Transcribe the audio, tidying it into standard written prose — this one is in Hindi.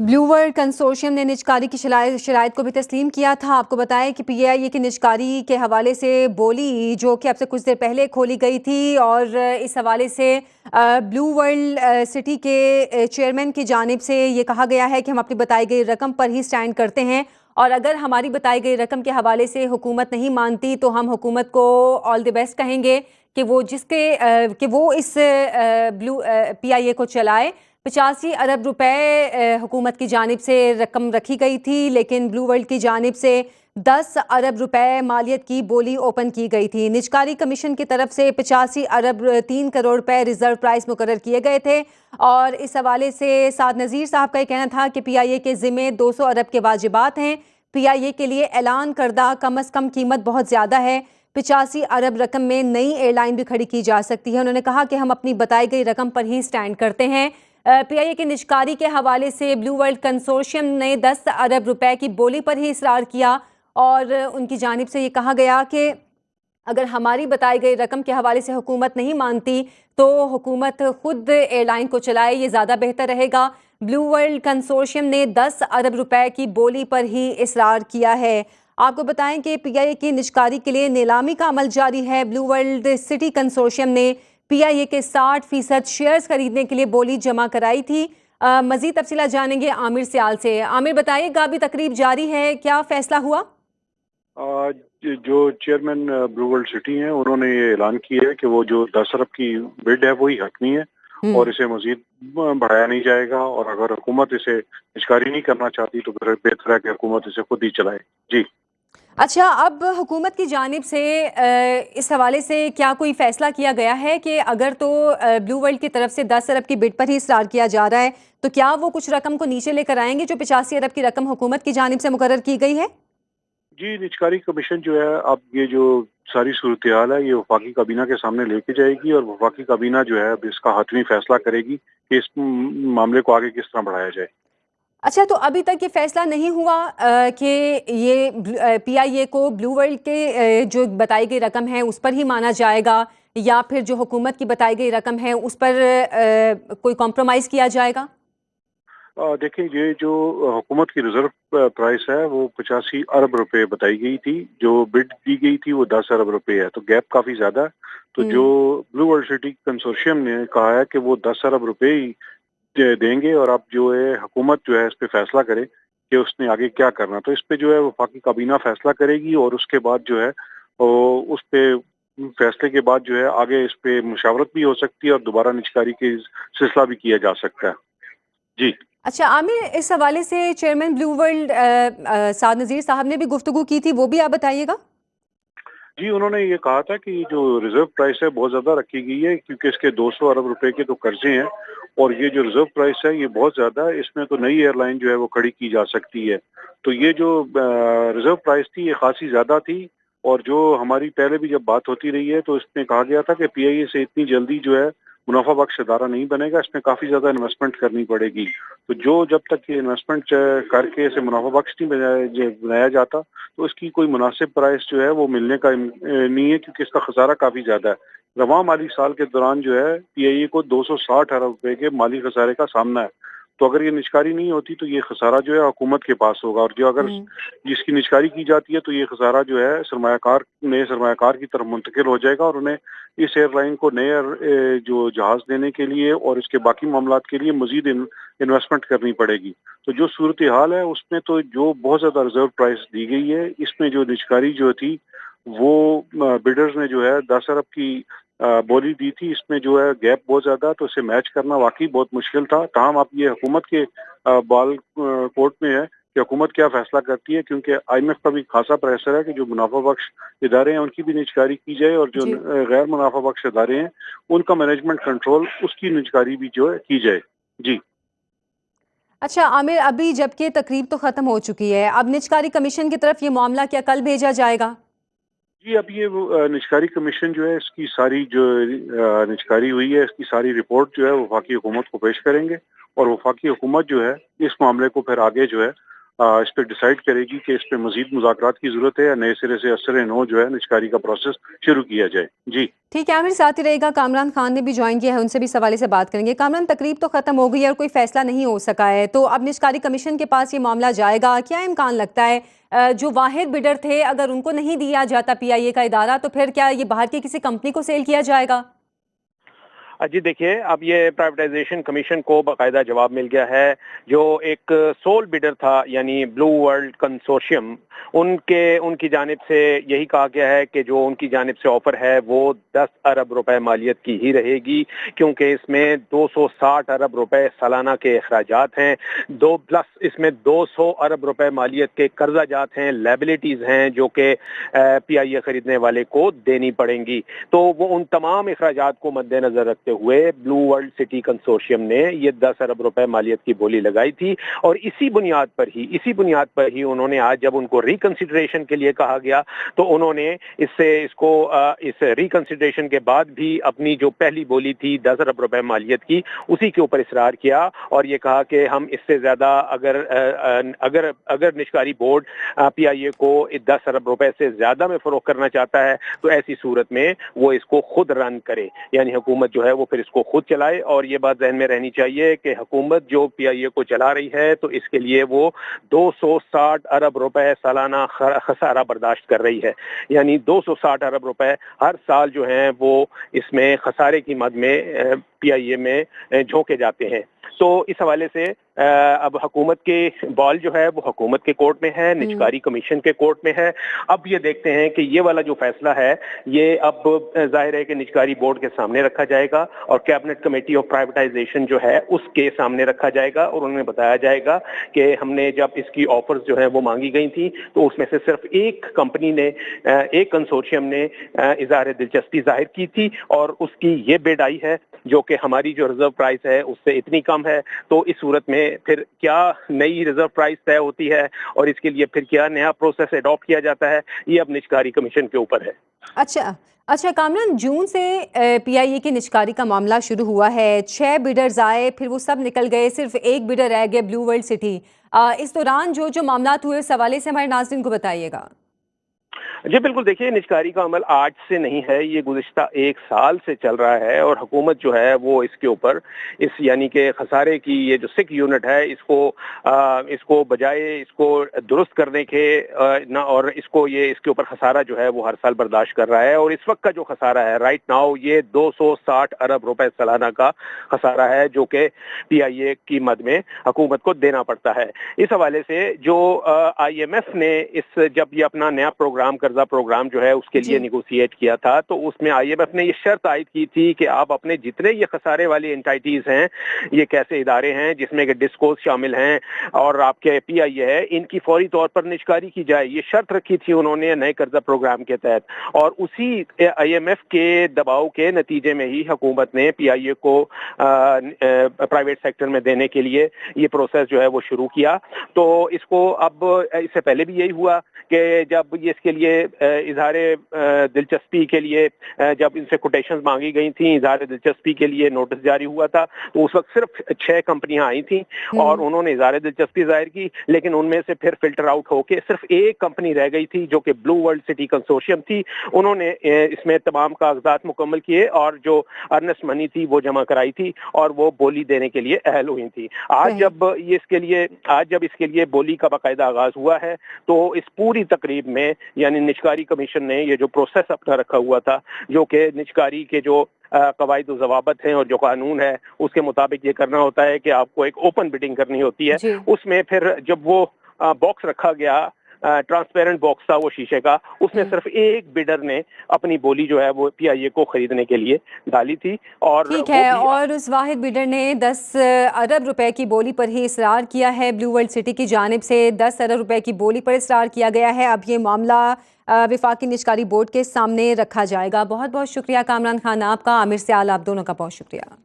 ब्लू वर्ल्ड कंसोर्शियम ने निजकारी की शराइत को भी तस्लीम किया था। आपको बताएं कि पीआईए की निजकारी के हवाले से बोली जो कि अब से कुछ देर पहले खोली गई थी और इस हवाले से ब्लू वर्ल्ड सिटी के चेयरमैन की जानिब से ये कहा गया है कि हम अपनी बताई गई रकम पर ही स्टैंड करते हैं और अगर हमारी बताई गई रकम के हवाले से हुकूमत नहीं मानती तो हम हुकूमत को ऑल द बेस्ट कहेंगे कि वो कि वो इस ब्लू पीआईए को चलाए। 85 अरब रुपए हुकूमत की जानिब से रकम रखी गई थी, लेकिन ब्लू वर्ल्ड की जानिब से 10 अरब रुपए मालियत की बोली ओपन की गई थी। निजकारी कमीशन की तरफ से 85 अरब 3 करोड़ रुपए रिजर्व प्राइस मुकर्रर किए गए थे और इस हवाले से साद नज़ीर साहब का कहना था कि पीआईए के ज़िम्मे 200 अरब के वाजिबात हैं। पीआईए के लिए ऐलान करदा कम अज़ कम कीमत बहुत ज़्यादा है। 85 अरब रकम में नई एयरलाइन भी खड़ी की जा सकती है। उन्होंने कहा कि हम अपनी बताई गई रकम पर ही स्टैंड करते हैं। पीआईए की निजकारी के हवाले से ब्लू वर्ल्ड कंसोर्शियम ने 10 अरब रुपए की बोली पर ही इसरार किया और उनकी जानिब से ये कहा गया कि अगर हमारी बताई गई रकम के हवाले से हुकूमत नहीं मानती तो हुकूमत खुद एयरलाइन को चलाए, ये ज़्यादा बेहतर रहेगा। ब्लू वर्ल्ड कंसोर्शियम ने 10 अरब रुपए की बोली पर ही इसरार किया है। आपको बताएं कि पीआईए की निजकारी के लिए नीलामी का अमल जारी है। ब्लू वर्ल्ड सिटी कंसोर्शियम ने पीआईए के 60% शेयर्स खरीदने के लिए बोली जमा कराई थी। मजीद तफसीलात जानेंगे आमिर सियाल से। आमिर बताइएगा, अभी तकरीब जारी है, क्या फैसला हुआ? जो चेयरमैन ब्लू वर्ल्ड सिटी हैं उन्होंने ये ऐलान किया है कि वो जो 10 अरब की बिड है वही हकमी है और इसे मजीद बढ़ाया नहीं जाएगा और अगर हुकूमत इसे निजकारी नहीं करना चाहती तो फिर बेहतर है कि हुकूमत इसे खुद ही चलाए। जी अच्छा, अब हुकूमत की जानिब से इस हवाले से क्या कोई फैसला किया गया है कि अगर तो ब्लू वर्ल्ड की तरफ से 10 अरब की बिड पर ही इसरार किया जा रहा है तो क्या वो कुछ रकम को नीचे लेकर आएंगे जो 85 अरब की रकम हुकूमत की जानिब से मुकर्रर की गई है? जी निजकारी कमीशन जो है अब ये जो सारी सूरत हाल है ये वफाकी काबीना के सामने लेके जाएगी और वफाकी काबीना जो है अब इसका हतमी फैसला करेगी कि इस मामले को आगे किस तरह बढ़ाया जाए। अच्छा, तो अभी तक ये फैसला नहीं हुआ कि ये पीआईए को ब्लू वर्ल्ड के जो बताई गई रकम है उस पर ही माना जाएगा या फिर जो हुकूमत की बताई गई रकम है उस पर कोई कॉम्प्रोमाइज़ किया जाएगा? देखिए ये जो हुकूमत की रिजर्व प्राइस है वो 85 अरब रुपए बताई गई थी, जो बिड दी गई थी वो 10 अरब रुपए है, तो गैप काफी ज्यादा है। तो जो हुँ। ब्लू वर्ल्ड सिटी कंसोर्शियम ने कहा है कि वो 10 अरब रुपए ही देंगे और अब जो है हुकूमत जो है इस पे फैसला करे कि उसने आगे क्या करना। तो इस पे जो है वफाकी काबीना फैसला करेगी और उसके बाद जो है उस पे फैसले के बाद जो है आगे इस पे मुशावरत भी हो सकती है और दोबारा निजकारी के सिलसिला भी किया जा सकता है। जी अच्छा आमिर, इस हवाले से चेयरमैन ब्लू वर्ल्ड साद नज़ीर साहब ने भी गुफ्तगू की थी, वो भी आप बताइएगा। जी, उन्होंने ये कहा था कि जो रिजर्व प्राइस है बहुत ज़्यादा रखी गई है क्योंकि इसके 200 अरब रुपए के तो कर्जे हैं और ये जो रिजर्व प्राइस है ये बहुत ज़्यादा है, इसमें तो नई एयरलाइन जो है वो खड़ी की जा सकती है। तो ये जो रिजर्व प्राइस थी ये खासी ज़्यादा थी और जो हमारी पहले भी जब बात होती रही है तो इसमें कहा गया था कि पीआईए से इतनी जल्दी जो है मुनाफा बख्श अदारा नहीं बनेगा, इसमें काफ़ी ज़्यादा इन्वेस्टमेंट करनी पड़ेगी। तो जो जब तक ये इन्वेस्टमेंट करके इसे मुनाफा बख्श नहीं बनाया जाता तो इसकी कोई मुनासिब प्राइस जो है वो मिलने का नहीं है क्योंकि इसका खसारा काफी ज्यादा है। रवां माली साल के दौरान जो है पीआईए को 260 अरब रुपए के माली खसारे का सामना है। तो अगर ये निजकारी नहीं होती तो ये खसारा जो है हुकूमत के पास होगा और जो अगर जिसकी निजकारी की जाती है तो ये खसारा जो है नए सरमायाकार की तरफ मुंतकिल हो जाएगा और उन्हें इस एयरलाइन को नए जो जहाज देने के लिए और इसके बाकी मामलात के लिए मजीद इन्वेस्टमेंट करनी पड़ेगी। तो जो सूरत हाल है उसमें तो जो बहुत ज्यादा रिजर्व प्राइस दी गई है इसमें जो निजकारी जो थी वो बिडर्स ने जो है 10 अरब की बोली दी थी, इसमें जो है गैप बहुत ज्यादा तो इसे मैच करना वाकई बहुत मुश्किल था। ताहम अब ये हुकूमत के बाल कोर्ट में है कि हुकूमत क्या फैसला करती है क्योंकि आईएमएफ का भी खासा प्रेशर है कि जो मुनाफा बख्श इदारे हैं उनकी भी निजकारी की जाए और जो जी। गैर मुनाफा बख्श इदारे हैं उनका मैनेजमेंट कंट्रोल उसकी निजकारी भी जो है की जाए। जी अच्छा आमिर, अभी जबकि तकरीब तो ख़त्म हो चुकी है, अब निजकारी कमीशन की तरफ ये मामला क्या कल भेजा जाएगा? जी, अब ये निजकारी कमीशन जो है इसकी सारी जो निजकारी हुई है इसकी सारी रिपोर्ट जो है वफाकी हुकूमत को पेश करेंगे और वफाकी हुकूमत जो है इस मामले को फिर आगे जो है इस पर डिसाइड करेगी कि इस पे मजीद मुज़ाकरात की जरूरत है या नए सिरे से असर नो जो है निजकारी का प्रोसेस शुरू किया जाए। जी ठीक है, आमिर साथ ही रहेगा। कामरान खान ने भी ज्वाइन किया है, उनसे भी इस हवाले से बात करेंगे। कामरान, तकरीब तो खत्म हो गई है और कोई फैसला नहीं हो सका है, तो अब निजकारी कमीशन के पास ये मामला जाएगा। क्या इम्कान लगता है जो वाहिद बिडर थे, अगर उनको नहीं दिया जाता PIA का इदारा, तो फिर क्या ये बाहर की किसी कंपनी को सेल किया जाएगा? जी देखिए, अब ये प्राइवेटाइजेशन कमीशन को बाकायदा जवाब मिल गया है। जो एक सोल बिडर था यानी ब्लू वर्ल्ड कंसोर्शियम, उनकी जानिब से यही कहा गया है कि जो उनकी जानिब से ऑफर है वो 10 अरब रुपए मालियत की ही रहेगी, क्योंकि इसमें 260 अरब रुपए सालाना के अखराजात हैं, प्लस इसमें 200 अरब रुपए मालियत के कर्जाजात हैं, लायबिलिटीज हैं जो कि PIA खरीदने वाले को देनी पड़ेंगी। तो वो उन तमाम अखराजात को मद्देनजर रखते हुए ब्लू वर्ल्ड सिटी कंसोर्शियम ने ये 10 अरब रुपए मालियत की बोली लगाई थी, और इसी बुनियाद पर ही उन्होंने आज जब उनको रिकंसिडरेशन के लिए कहा गया तो उन्होंने इस रिकंसिडरेशन के बाद भी अपनी जो पहली बोली थी 10 अरब रुपए मालियत की, उसी के ऊपर इसरार किया और ये कहा कि हम इससे ज्यादा अगर निजकारी बोर्ड PIA को 10 अरब रुपए से ज्यादा में फरोख्त करना चाहता है तो ऐसी सूरत में वो इसको खुद रन करे, यानी हुकूमत जो है वो फिर इसको खुद चलाए। और ये बात ज़हन में रहनी चाहिए कि हुकूमत जो PIA को चला रही है तो इसके लिए वो 260 अरब रुपए सालाना खसारा बर्दाश्त कर रही है, यानी 260 अरब रुपए हर साल जो हैं वो इसमें खसारे की मद में PIA में झोंके जाते हैं। तो इस हवाले से अब हुकूमत के बॉल जो है वो हुकूमत के कोर्ट में है, निजकारी कमीशन के कोर्ट में है। अब ये देखते हैं कि ये वाला जो फैसला है ये अब जाहिर है कि निजकारी बोर्ड के सामने रखा जाएगा और कैबिनेट कमेटी ऑफ प्राइवेटाइजेशन जो है उसके सामने रखा जाएगा, और उन्हें बताया जाएगा कि हमने जब इसकी ऑफर्स जो है वो मांगी गई थी तो उसमें से सिर्फ एक कंपनी ने, एक कंसोर्शियम ने इज़हार दिलचस्पी जाहिर की थी और उसकी ये बिड आई है जो कि हमारी जो रिजर्व प्राइस है उससे इतनी कम है। तो इस सूरत में फिर क्या नई रिजर्व प्राइस तय होती है और इसके लिए फिर क्या नया प्रोसेस अडॉप्ट किया जाता है, ये अब निजकारी कमीशन के ऊपर है। अच्छा कामरान, जून से PIA की निजकारी का मामला शुरू हुआ है। 6 बिडर्स आए, फिर वो सब निकल गए, सिर्फ एक बिडर रह गया, ब्लू वर्ल्ड सिटी। इस दौरान जो जो मामला हुए उस हवाले से हमारे नाज़रीन को बताइएगा। जी बिल्कुल, देखिए निजकारी का अमल आज से नहीं है, ये गुज़िश्ता 1 साल से चल रहा है और हुकूमत जो है वो इसके ऊपर यानी कि खसारे की ये जो सिक यूनिट है इसको बजाय इसको दुरुस्त करने के ना, और इसके ऊपर खसारा जो है वो हर साल बर्दाश्त कर रहा है। और इस वक्त का जो खसारा है राइट नाउ ये 260 अरब रुपए सालाना का खसारा है जो कि PIA की मद में हुकूमत को देना पड़ता है। इस हवाले से जो IMF ने जब ये अपना नया कर्जा प्रोग्राम जो है उसके लिए निगोशिएट किया था तो उसमें IMF ने ये शर्त आयद की थी कि आप अपने जितने ये खसारे वाली एंटाइटीज हैं, ये कैसे इदारे हैं जिसमें कि डिस्कोस शामिल हैं और आपके PIA है, इनकी फौरी तौर पर निजकारी की जाए, ये शर्त रखी थी उन्होंने नए कर्जा प्रोग्राम के तहत। और उसी IMF के दबाव के नतीजे में ही हुकूमत ने PIA को प्राइवेट सेक्टर में देने के लिए ये प्रोसेस जो है वो शुरू किया। तो इसको अब इससे पहले भी यही हुआ कि जब ये इसके लिए इज़हारे दिलचस्पी के लिए जब इनसे कोटेशंस मांगी गई थी, इज़हारे दिलचस्पी के लिए नोटिस जारी हुआ था, तो उस वक्त सिर्फ 6 कंपनियां आई थी और उन्होंने इज़हारे दिलचस्पी जाहिर की, लेकिन उनमें से फिर फिल्टर आउट होकर सिर्फ एक कंपनी रह गई थी जो कि ब्लू वर्ल्ड सिटी कंसोर्शियम थी। उन्होंने इसमें तमाम कागजात मुकम्मल किए और जो अर्नेस्ट मनी थी वो जमा कराई थी और वो बोली देने के लिए अहल हुई थी। आज जब इसके लिए बोली का बाकायदा आगाज हुआ है तो इस पूरी तकरीब में यानी निजकारी कमीशन ने ये जो प्रोसेस अपना रखा हुआ था, जो कि निजकारी के जो कवायद और ज़वाबत हैं और जो कानून है उसके मुताबिक ये करना होता है कि आपको एक ओपन बिडिंग करनी होती है। उसमें फिर जब वो बॉक्स रखा गया, ट्रांसपेरेंट बॉक्स था वो शीशे का, उसमें सिर्फ एक बिडर ने अपनी बोली जो है वो PIA को खरीदने के लिए डाली थी। और ठीक है, और उस वाहिद बिडर ने 10 अरब रुपए की बोली पर ही इसरार किया है। ब्लू वर्ल्ड सिटी की जानिब से 10 अरब रुपए की बोली पर इसरार किया गया है। अब ये मामला वफाकी निजकारी बोर्ड के सामने रखा जाएगा। बहुत बहुत शुक्रिया कामरान खान आपका, आमिर सियाल आप दोनों का बहुत शुक्रिया।